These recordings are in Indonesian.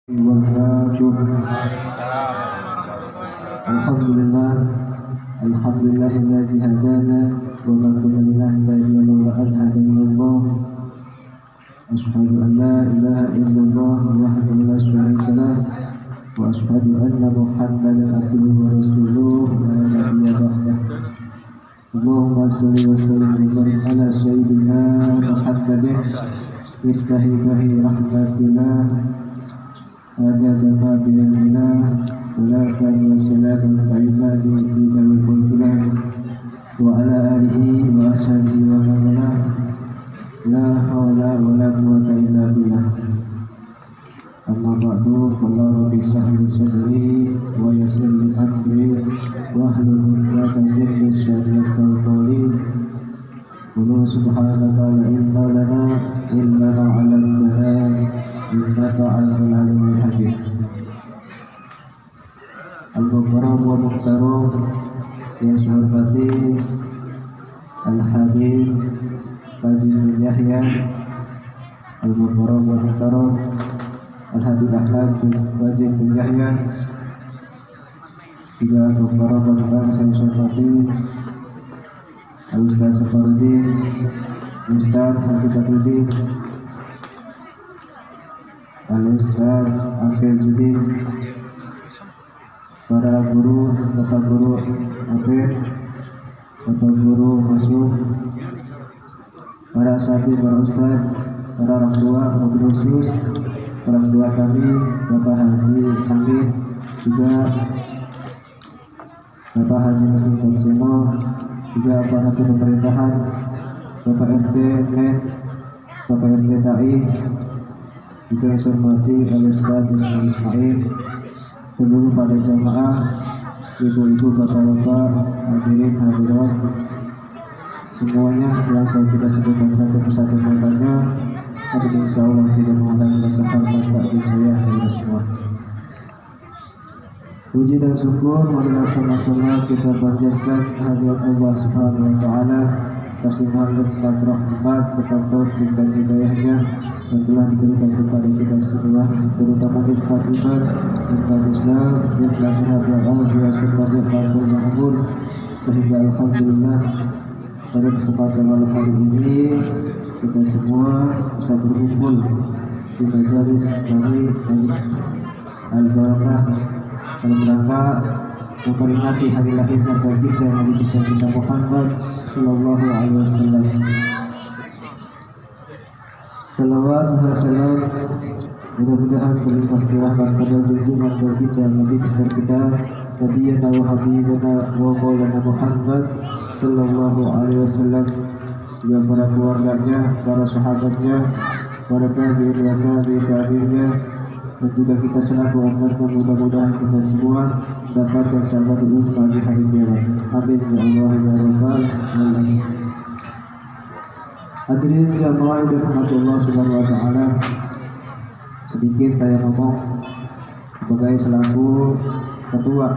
wabarakatuh. Alhamdulillah, alhamdulillahilladzi hadana wa ma kunna linahtadiya laula an hadanallah. Asyhadu an la ilaha illallah wahdahu la syarika lah wa asyhadu anna Muhammadan abduhu wa rasuluh la nabiyya ba'dah. Allahumma shalli wa sallim wa barik ala sayyidina Muhammadin iftahi bihi rahmatillah adadama bi'ilmillah salatan wa salaman ta'ibadi fi dawil kulkilah wa ala alihi wa ashabihi wa mawalah la hawla wa la quwwata illa billah. Amma ba'du, qala rabbi shrah li sadri wa yassir li amri wahlul 'uqdatam min lisani yafqahu qawli. Qul subhanaka la ilma lana illa ma 'allamtana innaka antal alimul hakim. Al-Mukarram wa Muhtaram yang saya hormati Al-Habib Haji bin Yahya, Al-Mukarram wa Muhtaram Al-Habib Ahmad bin Haji bin Yahya, juga Al-Mukarram wa Muhtaram saya hormati Al-Ustaz Safaruddin, Ustaz Hafizuddin, Al-Ustaz Afizuddin, para guru, bapak guru Afif, bapak guru masuk, para asatidz, para ustaz, para orang tua, mobil khusus orang tua kami, Bapak Haji Samit, juga Bapak Haji Mesin Kapsimo, juga aparat pemerintahan, Bapak RT NET, Bapak RT TAI, juga yang saya hormati Al-Ustaz Ismail, seluruh pada jamaah, ibu-ibu, bapak-bapak, hadirin hadirat semuanya yang saya tidak sebutkan satu persatu namanya, tapi insya Allah tidak mengulangi rasa hormat bagi saya kepada semua. Puji dan syukur marilah sama-sama kita panjatkan kehadirat Allah Subhanahu wa taala, kasih rahmat rahmat serta taufik dan hidayahnya yang telah diberikan kepada kita semua, terutama nikmat iman, nikmat Islam, nikmat syahadat al-awliya serta nikmatul mahmud, sehingga alhamdulillah pada kesempatan malam hari ini kita semua bisa berkumpul di majelis kami, majelis Al-Barakah, dalam rangka memperingati hari lahirnya baginda Nabi kita Muhammad sallallahu alaihi wasallam. Salawat dan salam mudah-mudahan berlimpah curahkan pada junjungan baginda Nabi besar kita Nabiyyina wa habibina wa maulana Muhammad sallallahu alaihi wasallam, juga para keluarganya, para sahabatnya, para tabi'in wa tabi'innya, dan juga kita selaku umatnya, mudah-mudahan kita semua mendapatkan syafaatul uzma di hari kiamat. Amin ya Allah ya rabbal alamin. Hadirin jamaah yang dirahmati Allah Subhanahu wa taala, sedikit saya ngomong sebagai selaku ketua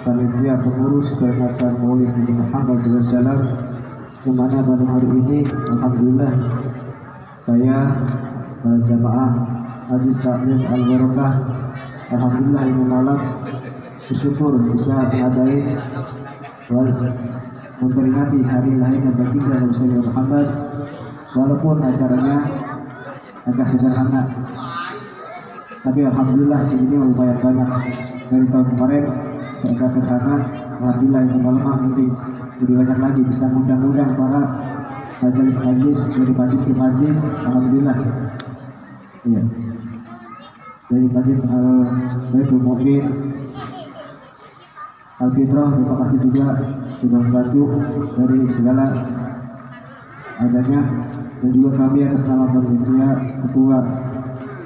panitia pengurus peringatan Maulid Nabi Muhammad SAW, di mana pada hari ini alhamdulillah saya jamaah Haji Taklim Al-Barakah alhamdulillah ini malam bersyukur bisa mengadakan memperingati hari lahirnya baginda Nabi Muhammad, walaupun acaranya agak sederhana, tapi alhamdulillah ini lumayan banyak dari tahun kemarin. Agak sederhana, alhamdulillah ini malam nanti lebih banyak lagi, bisa undang-undang para majelis dari majlis ke majlis, alhamdulillah. Iya. Dari majlis Al-Baitul Mu'min, Al-Fitrah, terima kasih juga sudah membantu dari segala adanya, dan juga kami atas nama panitia ketua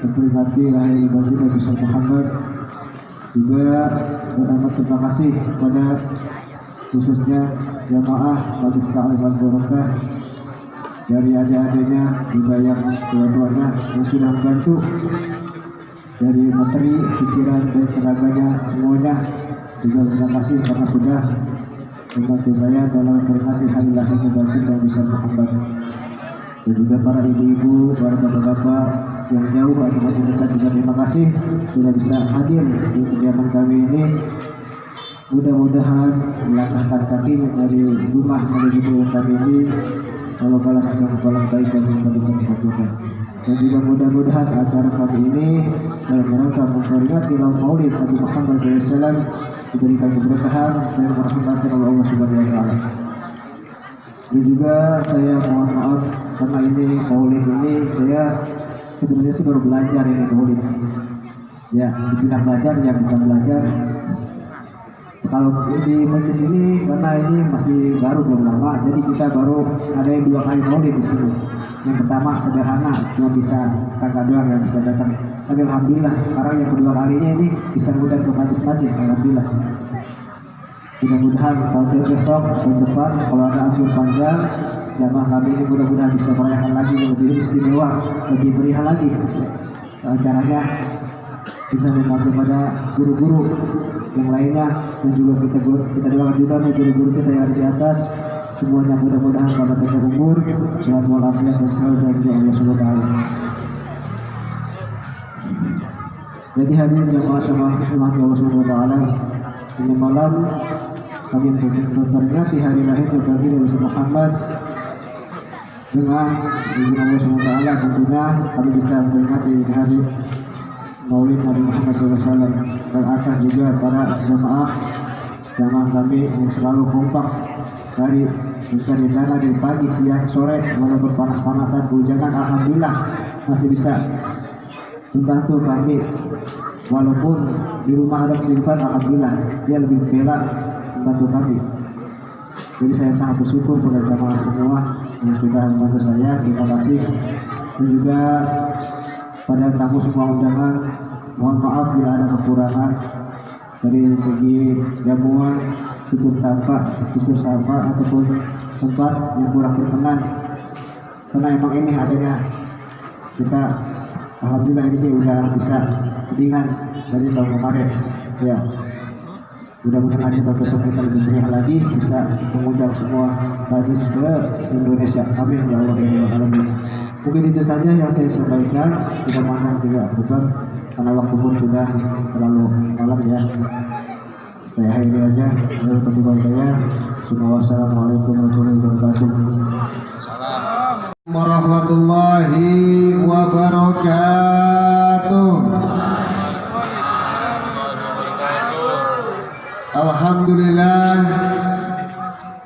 memperingati lahir baginda Nabi Muhammad juga beramat terima kasih kepada khususnya jamaah Majelis Taklim Al-Barakah, dari adik-adiknya juga yang tua-tuanya yang sudah membantu dari materi, pikiran, dan tenaganya semuanya, juga terima kasih karena sudah membantu saya dalam memperingati hari lahirnya baginda Nabi Muhammad. Dan juga para ibu-ibu, para bapak-bapak, yang jauh atau maupun dekat juga terima kasih sudah bisa hadir di kegiatan kami ini. Mudah-mudahan melangkahkan kakinya dari rumah menuju ke kami ini kalau balas dengan kepala kebaikan yang berikan kepada. Dan juga mudah-mudahan acara kami ini dalam rangka memperingati Maulid Nabi Muhammad SAW diberikan keberkahan dan merahmati oleh Allah Subhanahu wa taala. Dan juga saya mohon maaf karena ini Maulid ini saya sebenarnya sih baru belajar ini Maulid. Ya, dibilang belajar ya bukan belajar. Kalau di majelis ini karena ini masih baru belum lama, jadi kita baru ada yang 2 kali Maulid di sini. Yang pertama sederhana, cuma bisa kakak doang yang bisa datang. Tapi alhamdulillah, sekarang yang kedua kalinya ini bisa mudah ke majelis, alhamdulillah. Mudah-mudahan tahun besok, tahun depan kalau ada akhir panjang, jamaah kami ini mudah-mudahan bisa merayakan lagi lebih istimewa, lebih meriah lagi. Acaranya bisa membantu pada guru-guru yang lainnya dan juga kita doakan juga nih guru-guru kita yang ada di atas semuanya mudah-mudahan pada panjang umur, sehat walafiat dan selalu dari Allah Subhanahu wa taala. Jadi hadirin jamaah semua Allah Subhanahu wa taala, ini malam kami memperingati hari lahir Nabi Muhammad dengan izin Allah Subhanahu wa taala. Tentunya kami bisa memperingati hari Maulid Nabi Muhammad SAW dan atas juga para jamaah kami yang selalu kompak dari mencari dana dari pagi, siang, sore walaupun panas-panasan, hujanan, alhamdulillah masih bisa membantu kami walaupun di rumah ada kesibukan, alhamdulillah dia lebih bela membantu kami. Jadi saya sangat bersyukur pada jamaah semua yang sudah membantu saya, terima kasih. Dan juga pada tamu semua undangan, mohon maaf bila ada kekurangan dari segi jamuan, tutur sapa ataupun tempat yang kurang berkenan, karena emang ini adanya kita alhamdulillah ini udah bisa ringan dari tahun kemarin ya. Mudah-mudahan hari besok kita lebih meriah lagi, bisa mengundang semua hadis ke Indonesia. Amin ya Allah ya Alamin. Mungkin itu saja yang saya sampaikan. Kita pandang juga betul karena waktu pun sudah terlalu malam ya. Saya akhiri aja. Assalamualaikum warahmatullahi wabarakatuh. Warahmatullahi wabarakatuh.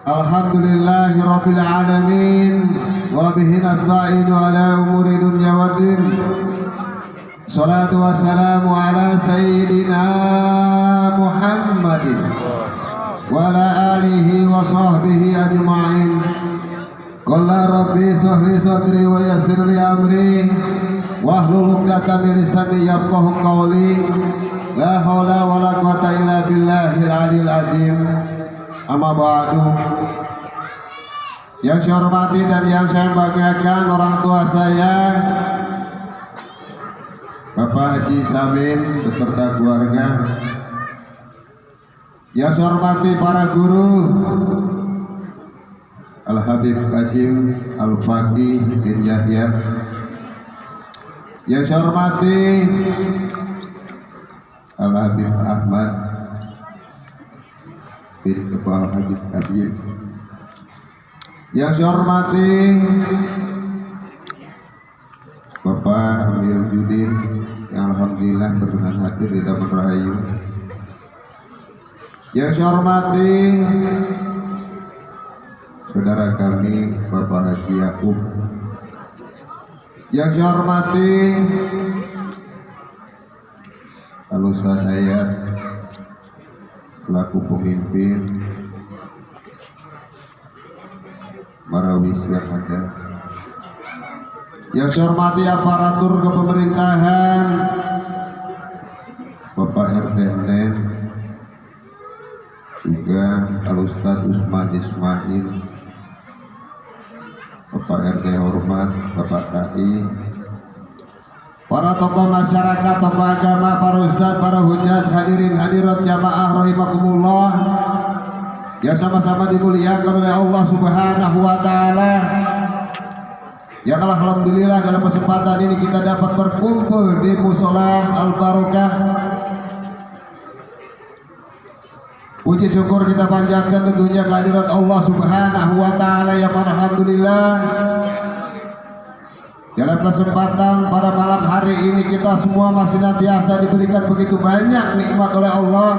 Alhamdulillahi rabbil alamin wa bihi nasta'inu ala umuri dunya waddin. Salatu wassalamu ala sayyidina Muhammadin wa ala alihi wa sahbihi ajma'in. Qala rabbi shrah li sadri wa yassir li amri wahlul 'uqdatam min lisani yafqahu qawli. La haula wala quwata illa billahil aliyil azim. Amma ba'du. Yang saya hormati dan yang saya banggakan orang tua saya Bapak Haji Samin beserta keluarga. Yang saya hormati para guru Al-Habib Hajim Al-Faqih bin Yahya. Yang saya hormati Al-Habib Ahmad bin Kepala Haji Habib. Yang saya hormati Bapak Amir Judin yang alhamdulillah berkenan hadir di Taman Rahayu. Yang saya hormati saudara kami Bapak Haji Yakub. Yang saya hormati Alusa saya selaku pemimpin Marawis yang ada. Yang saya hormati aparatur kepemerintahan Bapak RT juga Al-Ustaz Usman Ismail, Bapak RT hormat, Bapak KI, para tokoh masyarakat, tokoh agama, para ustadz, para hujat, hadirin hadirat jamaah rahimakumullah yang sama-sama dimuliakan oleh Allah Subhanahu wa taala. yang alhamdulillah dalam kesempatan ini kita dapat berkumpul di Musola Al-Barokah. Puji syukur kita panjatkan tentunya kehadirat Allah Subhanahu wa taala yang alhamdulillah dalam kesempatan pada malam hari ini kita semua masih nantiasa diberikan begitu banyak nikmat oleh Allah,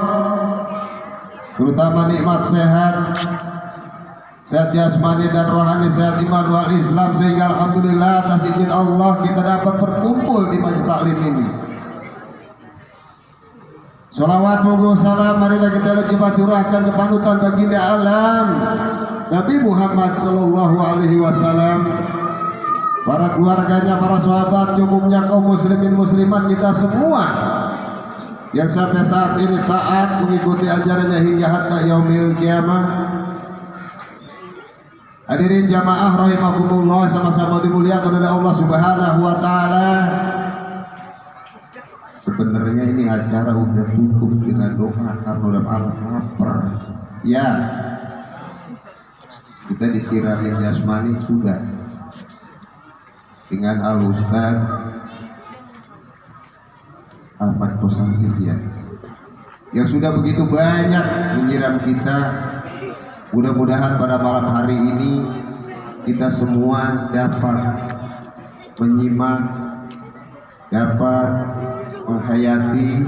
terutama nikmat sehat jasmani dan rohani, sehat iman wal Islam, sehingga alhamdulillah atas izin Allah kita dapat berkumpul di majelis taklim ini. Salawat moga salam marilah kita coba curahkan ke panutan baginda alam Nabi Muhammad sallallahu alaihi wasallam, para keluarganya, para sahabat, umumnya kaum muslimin muslimat kita semua yang sampai saat ini taat mengikuti ajarannya hingga hatta yaumil kiamah. Hadirin jamaah rahimakumullah, sama-sama dimuliakan oleh Allah Subhanahu wa taala. Sebenarnya ini acara udah tutup dengan doa karena udah lapar. Ya, kita disiramin jasmani sudah dengan Al-Ustaz Ahmad Kosansidia yang sudah begitu banyak menyiram kita. Mudah-mudahan pada malam hari ini kita semua dapat menyimak, dapat menghayati,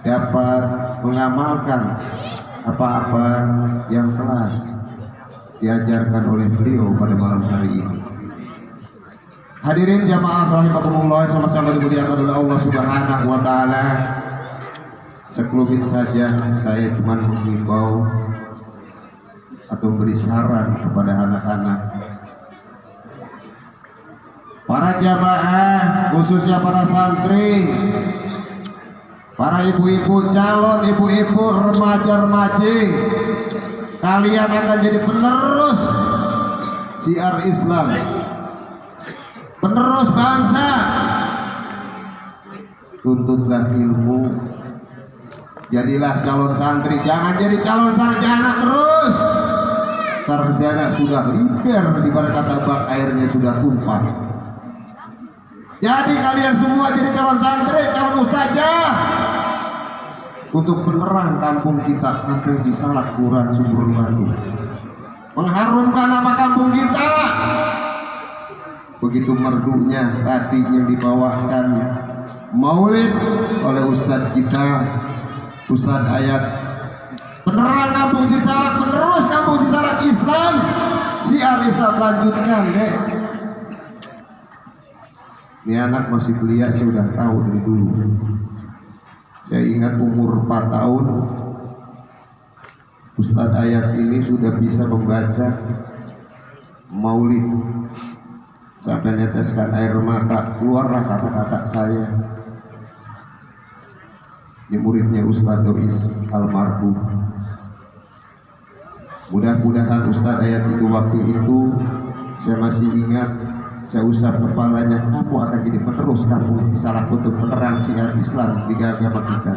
dapat mengamalkan apa-apa yang telah diajarkan oleh beliau pada malam hari ini. Hadirin jamaah rahimakumullah, sama-sama dimuliakan oleh Allah Subhanahu wa taala. Sekelumit saja saya cuma menghimbau atau beri saran kepada anak-anak, para jamaah, khususnya para santri, para ibu-ibu, calon ibu-ibu, remaja-remaji, kalian akan jadi penerus syiar Islam, penerus bangsa. Tuntutlah ilmu, jadilah calon santri, jangan jadi calon sarjana terus. Sarjana sudah liber, di mana kata bak airnya sudah tumpah. Jadi kalian semua jadi calon santri, calon ustazah untuk penerang kampung kita, kampung Cisalak Kuran Sumber Waru, mengharumkan nama kampung kita. Begitu merdunya tadi yang dibawakan maulid oleh ustadz kita, Ustadz Ayat, penerang kampung Cisalak, penerus kampung Cisalak Islam, syiar Islam, lanjutkan deh. Ini anak masih belia, saya udah tahu dari dulu. Saya ingat umur 4 tahun Ustadz Ayat ini sudah bisa membaca maulid sampai neteskan air mata, keluarlah kata-kata saya. Ini muridnya Ustadz Dois almarhum. Mudah-mudahan Ustadz Ayat itu waktu itu saya masih ingat, saya usap kepalanya, kamu akan jadi penerus kampung Cisalak untuk penerang syiar Islam di agama kita,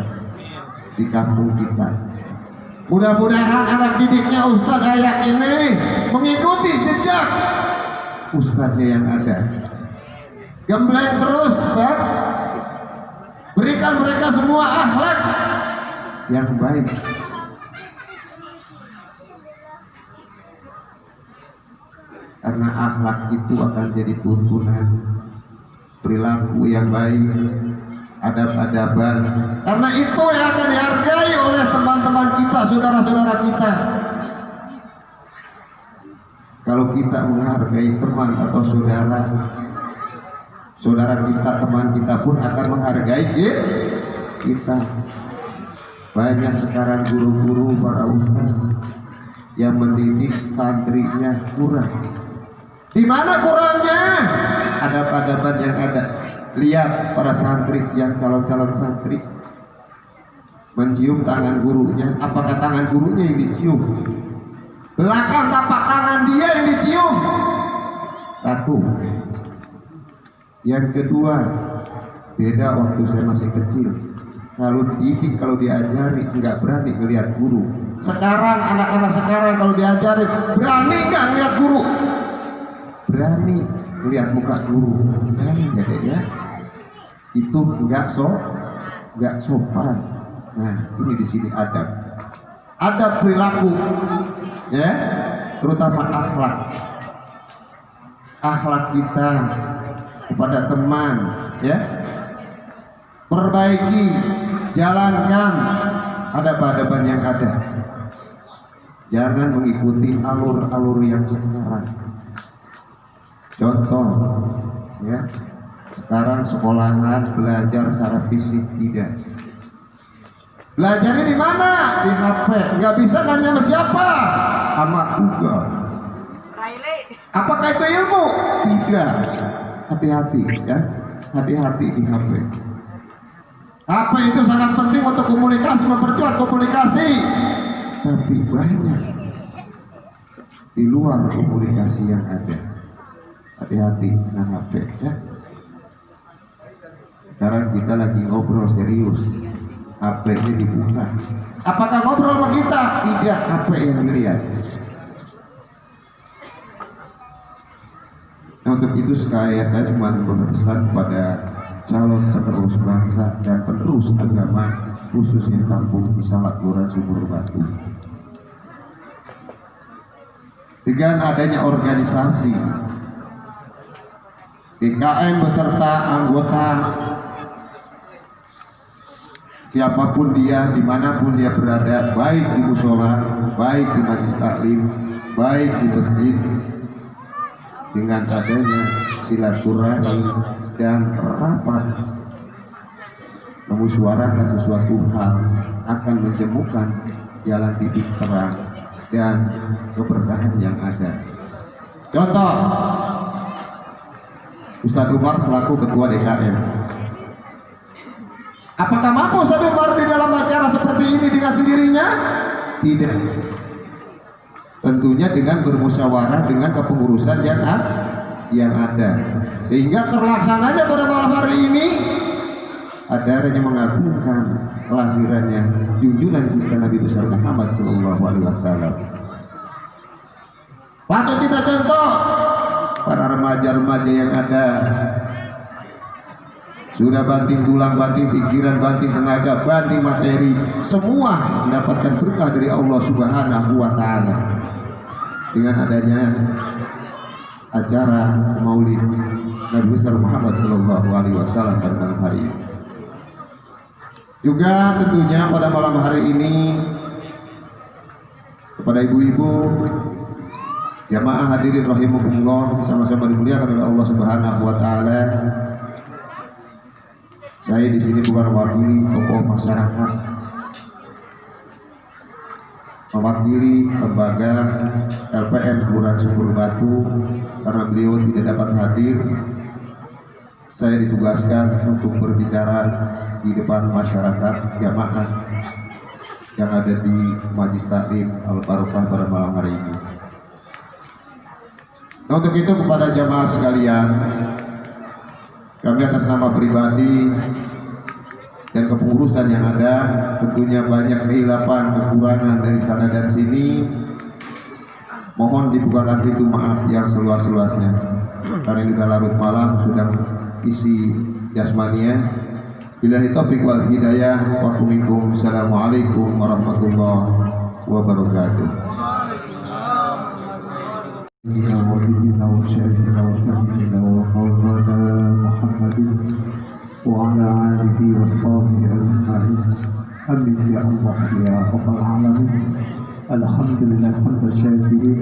di kampung kita. Mudah-mudahan anak didiknya Ustadz Ayat ini mengikuti jejak ustadznya yang ada. Gembleng terus, Pak. Berikan mereka semua akhlak yang baik. Karena akhlak itu akan jadi tuntunan, perilaku yang baik, adab-adaban. Karena itu yang akan dihargai oleh teman-teman kita, saudara-saudara kita. Kalau kita menghargai teman atau saudara, saudara kita, teman kita pun akan menghargai kita. Banyak sekarang guru-guru, para ustaz yang mendidik santrinya kurang. Di mana kurangnya? Adab-adaban yang ada. Lihat para santri yang calon-calon santri mencium tangan gurunya. Apakah tangan gurunya yang dicium? Belakang tapak tangan dia yang dicium. Satu. Yang kedua, beda waktu saya masih kecil. Kalau dididik, kalau diajari, nggak berani ngelihat guru. Sekarang anak-anak sekarang kalau diajari, berani nggak ngelihat guru? Berani. lihat muka guru, ya deh ya, itu nggak sopan. Nah ini di sini adab perilaku, ya, terutama akhlak kita kepada teman, ya, perbaiki, jalankan adab-adaban yang ada. Jangan mengikuti alur-alur yang sekarang. Contoh, ya, sekarang sekolahan belajar secara fisik tidak. Belajarnya di mana? Di HP. Nggak bisa nanya sama siapa? Sama Google. Apakah itu ilmu? Tidak. Hati-hati, ya. Hati-hati di HP. HP itu sangat penting untuk komunikasi, memperkuat komunikasi. Tapi banyak di luar komunikasi yang ada. Hati-hati dengan HP, ya. Sekarang kita lagi ngobrol serius, HP-nya dibuka. Apakah ngobrol sama kita? Tidak, HP yang dilihat. Nah, untuk itu saya cuma berpesan kepada calon penerus bangsa dan penerus agama, khususnya kampung Kisamat Kelurahan Sumur Batu. Dengan adanya organisasi DKM beserta anggota, siapapun dia, dimanapun dia berada, baik di musola, baik di majelis taklim, baik di masjid, dengan adanya silaturahmi dan rapat memusyawarahkan sesuatu hal akan menemukan jalan titik terang dan keberkahan yang ada. Contoh, Ustadz Umar selaku ketua DKM. Apakah mampu Ustadz Umar di dalam acara seperti ini dengan sendirinya? Tidak. Tentunya dengan bermusyawarah dengan kepengurusan yang ada, sehingga terlaksananya pada malam hari ini acaranya mengagungkan kelahirannya junjungan kita Nabi besar Muhammad SAW. Patut kita contoh para remaja-remaja yang ada, sudah banting tulang, banting pikiran, banting tenaga, banting materi, semua mendapatkan berkah dari Allah Subhanahu wa Ta'ala dengan adanya acara Maulid Nabi besar Muhammad SAW pada malam hari ini. Juga tentunya pada malam hari ini kepada ibu-ibu jamaah hadirin rahimakumullah, sama-sama dimuliakan oleh Allah Subhanahu wa Ta'ala. Saya di sini bukan mewakili tokoh masyarakat, mewakili lembaga LPM Kelurahan Sumur Batu, karena beliau tidak dapat hadir. Saya ditugaskan untuk berbicara di depan masyarakat jamaah yang ada di Majelis Taklim Al-Barokah pada malam hari ini. Nah, untuk itu kepada jamaah sekalian, kami atas nama pribadi dan kepengurusan yang ada, tentunya banyak kehilapan, kekurangan dari sana dan sini, mohon dibukakan pintu maaf yang seluas-luasnya, karena ini sudah larut malam, sudah isi jasmania. Billahi taufiq wal hidayah, wa assalamualaikum warahmatullahi wabarakatuh. يا ولينا وشيخنا وحبيبنا ومولانا محمد وعلى آله وصحبه أجمعين. آمين يا الله يا رب العالمين. الحمد لله حمد الشاكرين،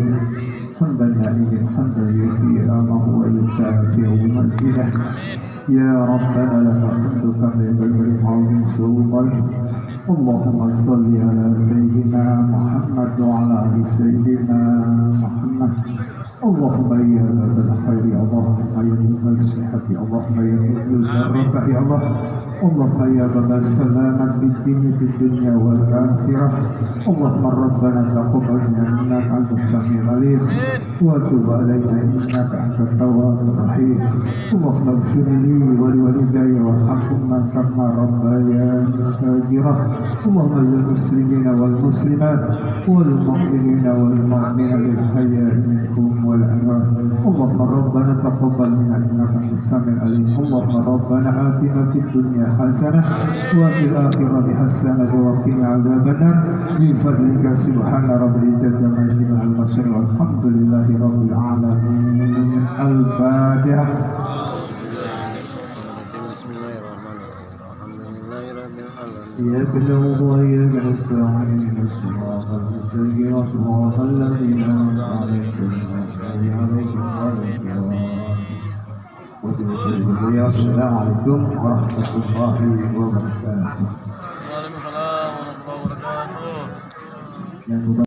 حمد النائمين، حمد يحيي نعمه ويشافي ويمجده. يا ربنا لك الحمد كما ينبغي لعظيم سلطانك. اللهم صل على سيدنا محمد وعلى آل سيدنا محمد. اللهم يا ذا الخير، اللهم يا ذا الصحة، اللهم يا ذا الرفع يا الله. اللهم يا ذا السلامة في الدين في الدنيا والآخرة. اللهم ربنا تقبل منا أنت السميع العليم وتب علينا إنك أنت التواب الرحيم. اللهم اغفر لي ولوالدي وارحمهما كما ربياني صغيرا. اللهم للمسلمين والمسلمات والمؤمنين والمؤمنات الحياء منكم والأنوار. اللهم ربنا تقبل منا إنك أنت السميع العليم. اللهم ربنا آتنا في الدنيا حسنة وفي الآخرة حسنة وقنا عذاب النار بفضلك سبحان رب العزة عما يصفون المرسلين والحمد لله رب العالمين. الفاتحة. يبلغ وإياك نستعين الصراط المستقيم صراط الذين أنعمت عليهم السلام عليكم ورحمة الله وبركاته. Waalaikumsalam warahmatullahi wabarakatuh.